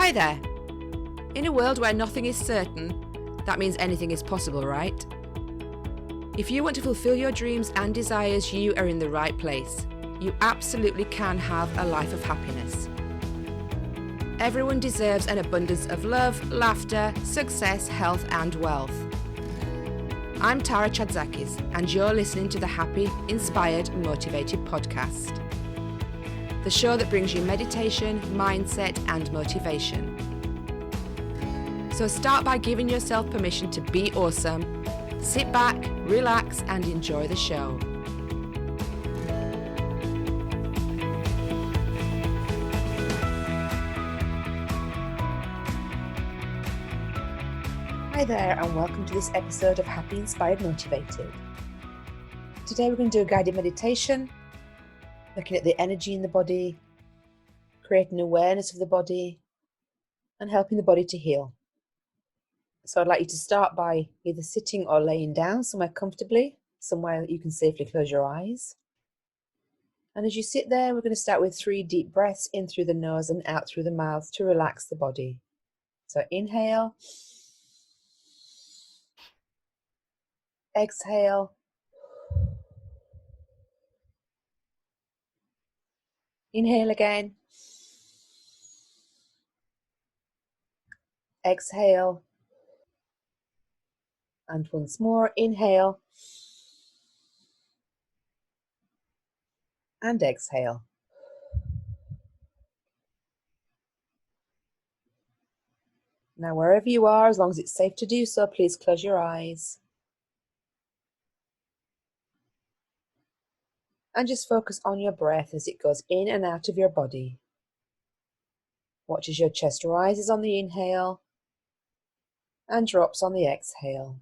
Hi there. In a world where nothing is certain, that means anything is possible, right? If you want to fulfill your dreams and desires, you are in the right place. You absolutely can have a life of happiness. Everyone deserves an abundance of love, laughter, success, health, and wealth. I'm Tara Chadzakis, and you're listening to the Happy, Inspired, Motivated podcast. The show that brings you meditation, mindset, and motivation. So start by giving yourself permission to be awesome. Sit back, relax, and enjoy the show. Hi there, and welcome to this episode of Happy, Inspired, Motivated. Today we're going to do a guided meditation, looking at the energy in the body, creating awareness of the body, and helping the body to heal. So I'd like you to start by either sitting or laying down somewhere comfortably, somewhere that you can safely close your eyes. And as you sit there, we're going to start with 3 deep breaths in through the nose and out through the mouth to relax the body. So inhale, exhale, inhale again, exhale, and once more, inhale, and exhale. Now, wherever you are, as long as it's safe to do so, please close your eyes. And just focus on your breath as it goes in and out of your body. Watch as your chest rises on the inhale and drops on the exhale.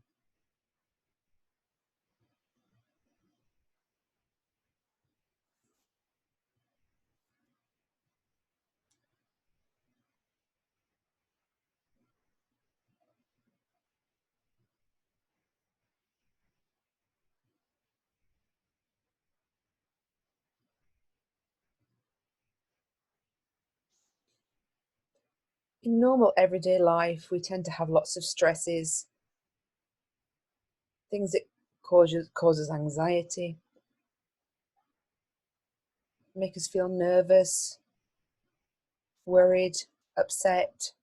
In normal everyday life, we tend to have lots of stresses, things that causes anxiety, make us feel nervous, worried, upset.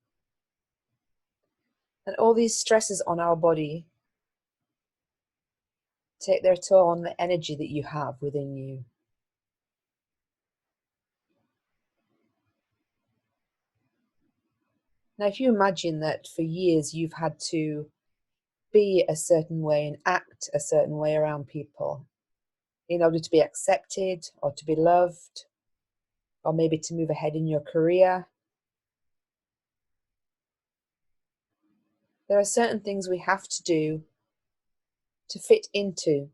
And all these stresses on our body take their toll on the energy that you have within you. Now, if you imagine that for years you've had to be a certain way and act a certain way around people in order to be accepted or to be loved, or maybe to move ahead in your career, there are certain things we have to do to fit into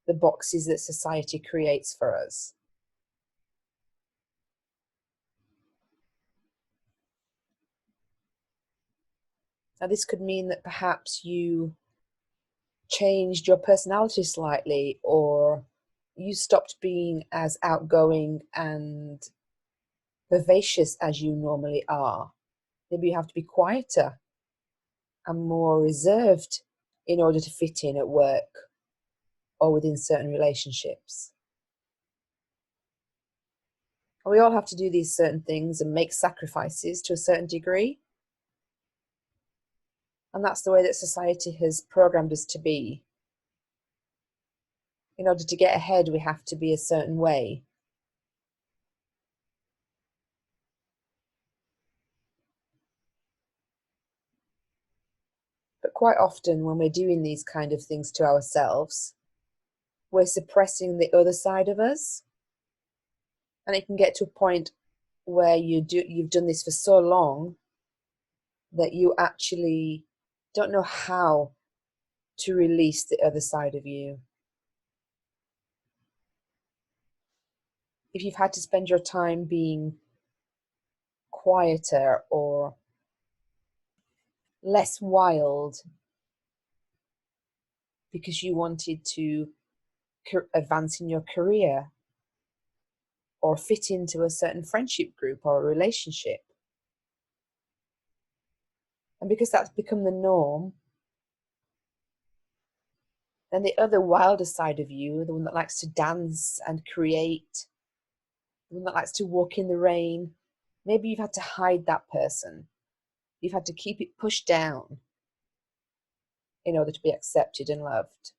the boxes that society creates for us. Now, this could mean that perhaps you changed your personality slightly, or you stopped being as outgoing and vivacious as you normally are. Maybe you have to be quieter and more reserved in order to fit in at work or within certain relationships. And we all have to do these certain things and make sacrifices to a certain degree. And that's the way that society has programmed us to be. In order to get ahead, we have to be a certain way. But quite often when we're doing these kind of things to ourselves, we're suppressing the other side of us. And it can get to a point where you've done this for so long that you actually don't know how to release the other side of you. If you've had to spend your time being quieter or less wild because you wanted to advance in your career or fit into a certain friendship group or a relationship, And because that's become the norm, then the other wilder side of you, the one that likes to dance and create, the one that likes to walk in the rain, maybe you've had to hide that person. You've had to keep it pushed down in order to be accepted and loved.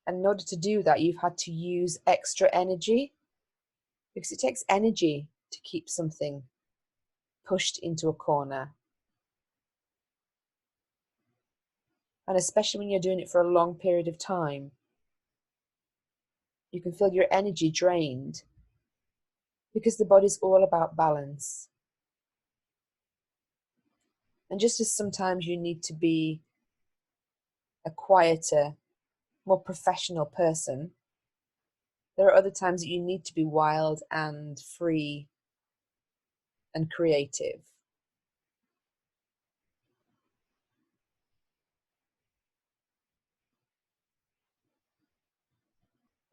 And in order to do that, you've had to use extra energy, because it takes energy to keep something pushed into a corner. And especially when you're doing it for a long period of time, you can feel your energy drained, because the body's all about balance. And just as sometimes you need to be a quieter, more professional person, there are other times that you need to be wild and free and creative.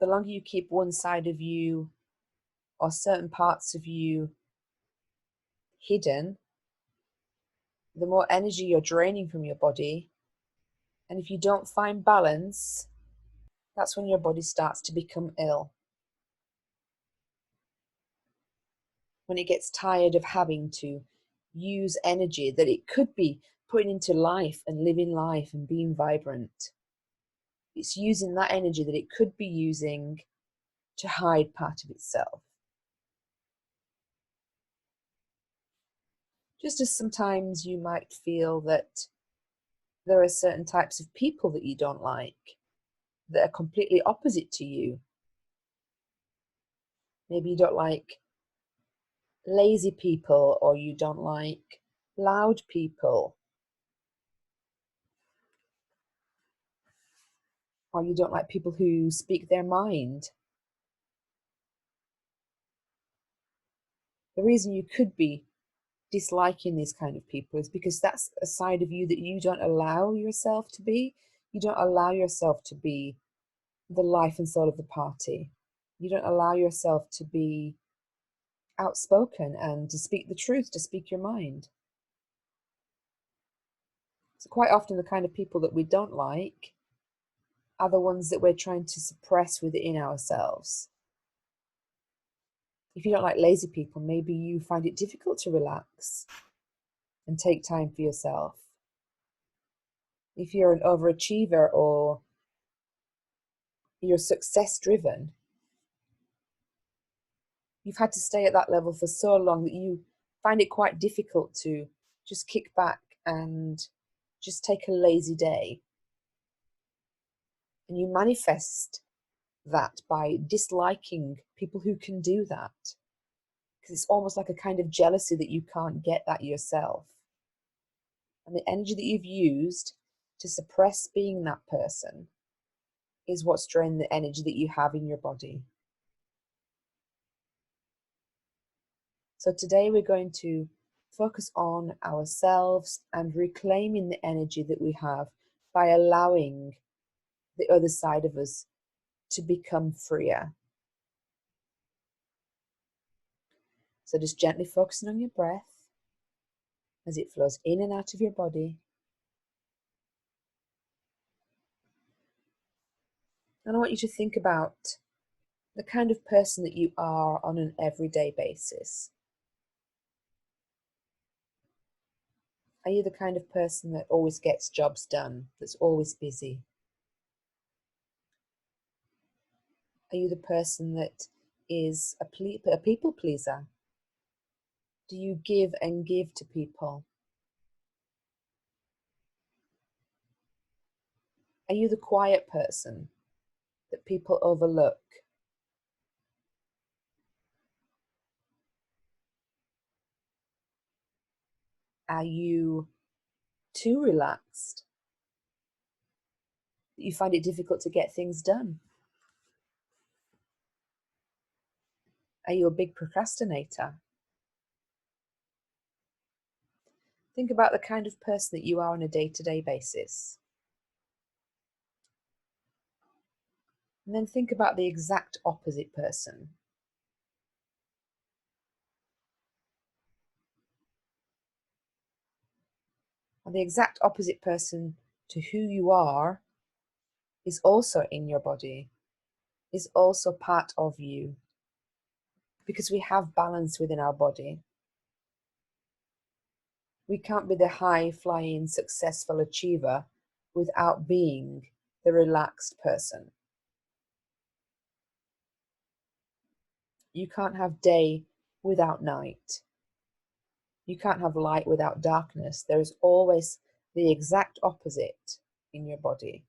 The longer you keep one side of you or certain parts of you hidden, the more energy you're draining from your body. And if you don't find balance, that's when your body starts to become ill. When it gets tired of having to use energy that it could be putting into life and living life and being vibrant. It's using that energy that it could be using to hide part of itself. Just as sometimes you might feel that there are certain types of people that you don't like that are completely opposite to you. Maybe you don't like lazy people, or you don't like loud people, or you don't like people who speak their mind. The reason you could be disliking these kind of people is because that's a side of you that you don't allow yourself to be. You don't allow yourself to be the life and soul of the party. You don't allow yourself to be outspoken and to speak the truth, to speak your mind. So quite often the kind of people that we don't like are the ones that we're trying to suppress within ourselves. If you don't like lazy people, maybe you find it difficult to relax and take time for yourself. If you're an overachiever or you're success driven, you've had to stay at that level for so long that you find it quite difficult to just kick back and just take a lazy day. And you manifest that by disliking people who can do that, because it's almost like a kind of jealousy that you can't get that yourself. And the energy that you've used to suppress being that person is what's drained the energy that you have in your body. So today we're going to focus on ourselves and reclaiming the energy that we have by allowing the other side of us to become freer. So just gently focusing on your breath as it flows in and out of your body. And I want you to think about the kind of person that you are on an everyday basis. Are you the kind of person that always gets jobs done, that's always busy? Are you the person that is a people pleaser? Do you give and give to people? Are you the quiet person that people overlook? Are you too relaxed that you find it difficult to get things done? Are you a big procrastinator? Think about the kind of person that you are on a day-to-day basis. And then think about the exact opposite person. And the exact opposite person to who you are is also in your body, is also part of you, because we have balance within our body. We can't be the high-flying, successful achiever without being the relaxed person. You can't have day without night. You can't have light without darkness. There is always the exact opposite in your body,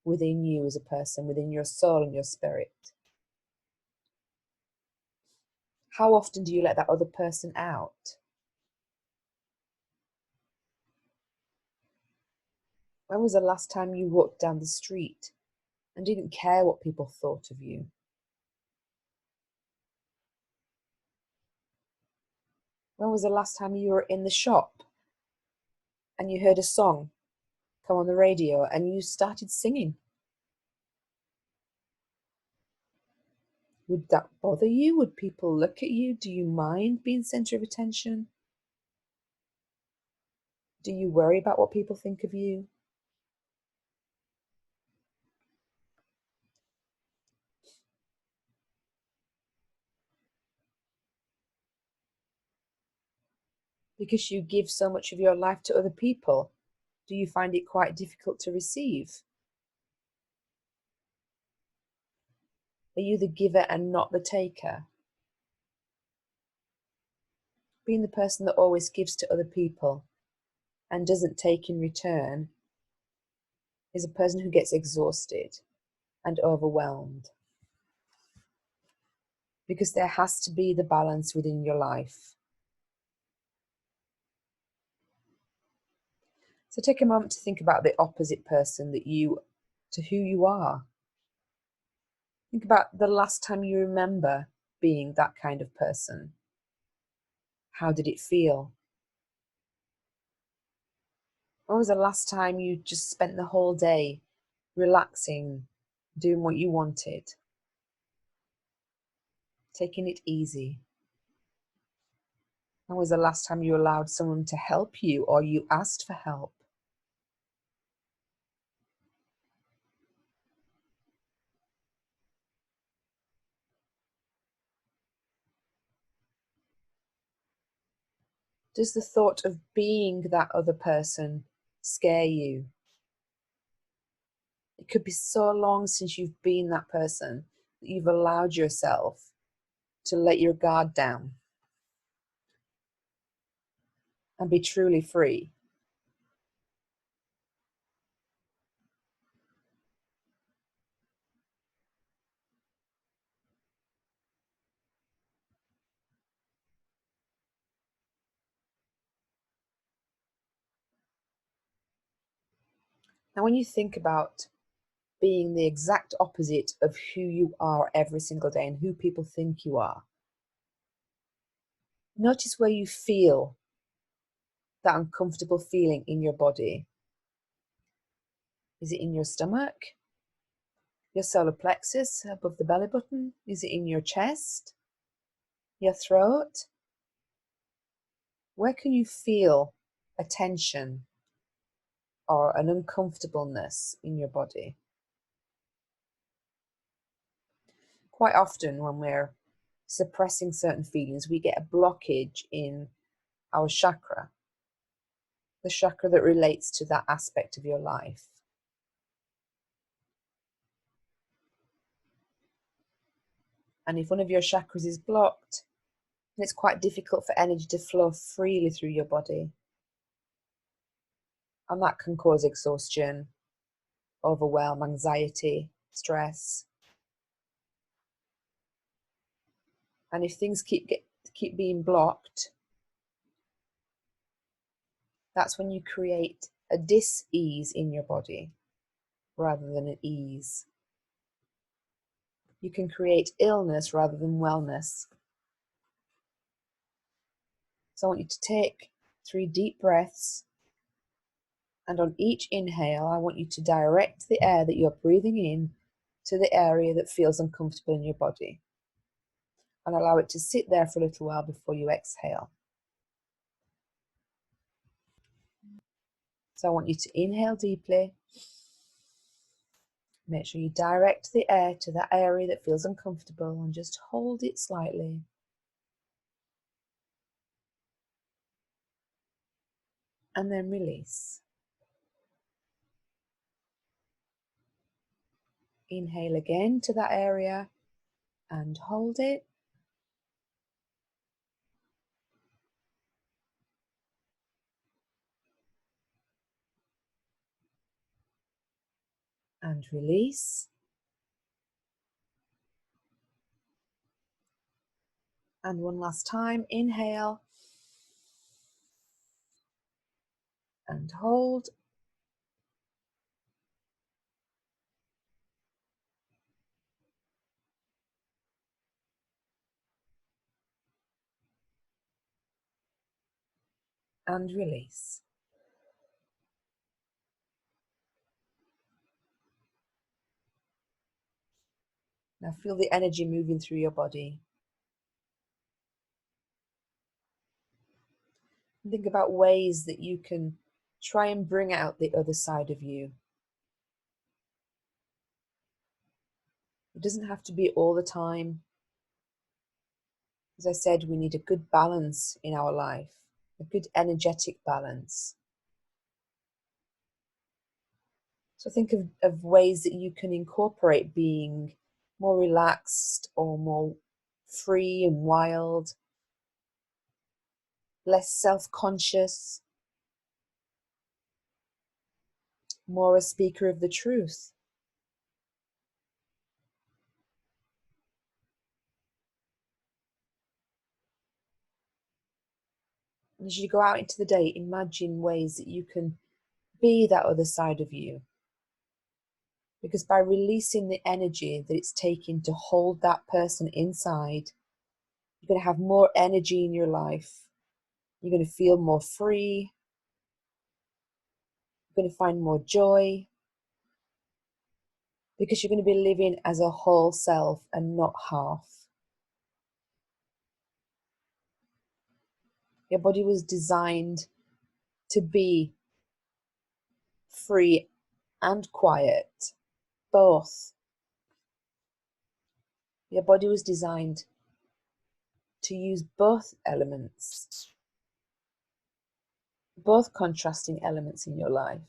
within you as a person, within your soul and your spirit. How often do you let that other person out? When was the last time you walked down the street and didn't care what people thought of you? When was the last time you were in the shop and you heard a song come on the radio and you started singing? Would that bother you? Would people look at you? Do you mind being center of attention? Do you worry about what people think of you? Because you give so much of your life to other people, do you find it quite difficult to receive? Are you the giver and not the taker? Being the person that always gives to other people and doesn't take in return is a person who gets exhausted and overwhelmed. Because there has to be the balance within your life. So take a moment to think about the opposite person to who you are. Think about the last time you remember being that kind of person. How did it feel? When was the last time you just spent the whole day relaxing, doing what you wanted, taking it easy? When was the last time you allowed someone to help you or you asked for help? Does the thought of being that other person scare you? It could be so long since you've been that person that you've allowed yourself to let your guard down and be truly free. Now, when you think about being the exact opposite of who you are every single day and who people think you are, notice where you feel that uncomfortable feeling in your body. Is it in your stomach? Your solar plexus above the belly button? Is it in your chest? Your throat? Where can you feel a tension or an uncomfortableness in your body? Quite often when we're suppressing certain feelings, we get a blockage in our chakra, the chakra that relates to that aspect of your life. And if one of your chakras is blocked, then it's quite difficult for energy to flow freely through your body. And that can cause exhaustion, overwhelm, anxiety, stress. And if things keep being blocked, that's when you create a dis-ease in your body rather than an ease. You can create illness rather than wellness. So I want you to take 3 deep breaths, and on each inhale, I want you to direct the air that you're breathing in to the area that feels uncomfortable in your body, and allow it to sit there for a little while before you exhale. So I want you to inhale deeply. Make sure you direct the air to that area that feels uncomfortable and just hold it slightly. And then release. Inhale again to that area and hold it. And release. And one last time, inhale and hold. And release. Now feel the energy moving through your body. Think about ways that you can try and bring out the other side of you. It doesn't have to be all the time. As I said, we need a good balance in our life, a good energetic balance. So think of ways that you can incorporate being more relaxed or more free and wild, less self-conscious, more a speaker of the truth. And as you go out into the day, imagine ways that you can be that other side of you. Because by releasing the energy that it's taking to hold that person inside, you're going to have more energy in your life. You're going to feel more free. You're going to find more joy. Because you're going to be living as a whole self and not half. Your body was designed to be free and quiet, both. Your body was designed to use both elements, both contrasting elements in your life.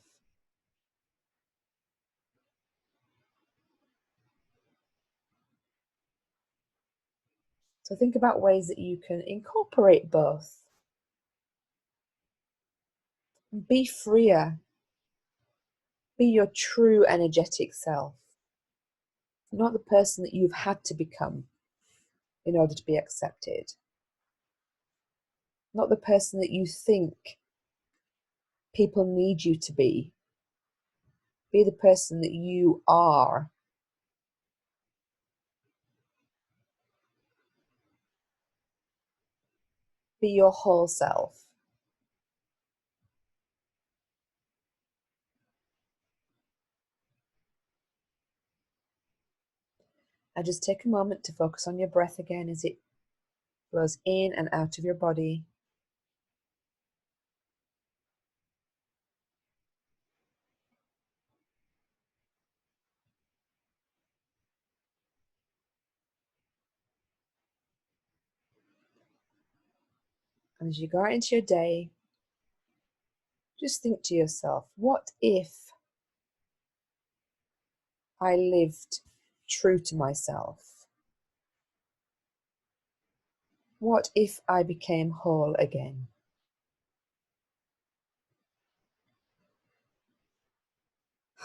So think about ways that you can incorporate both. Be freer. Be your true energetic self. Not the person that you've had to become in order to be accepted. Not the person that you think people need you to be. Be the person that you are. Be your whole self. Now just take a moment to focus on your breath again as it flows in and out of your body. And as you go out into your day, just think to yourself, what if I lived true to myself? What if I became whole again?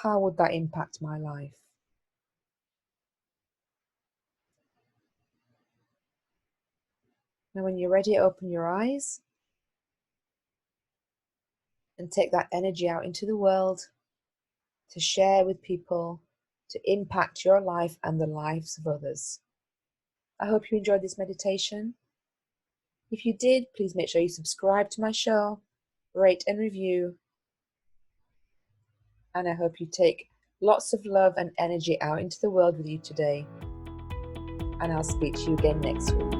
How would that impact my life? Now, when you're ready, open your eyes and take that energy out into the world to share with people, to impact your life and the lives of others. I hope you enjoyed this meditation. If you did, please make sure you subscribe to my show, rate and review, and I hope you take lots of love and energy out into the world with you today. And I'll speak to you again next week.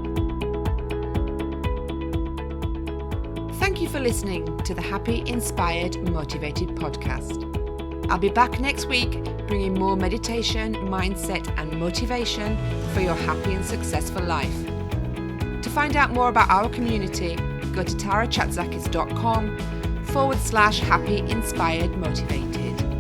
Thank you you for listening to the Happy, Inspired, Motivated podcast. I'll be back next week bringing more meditation, mindset, and motivation for your happy and successful life. To find out more about our community, go to tarachatzakis.com/happy, inspired, motivated.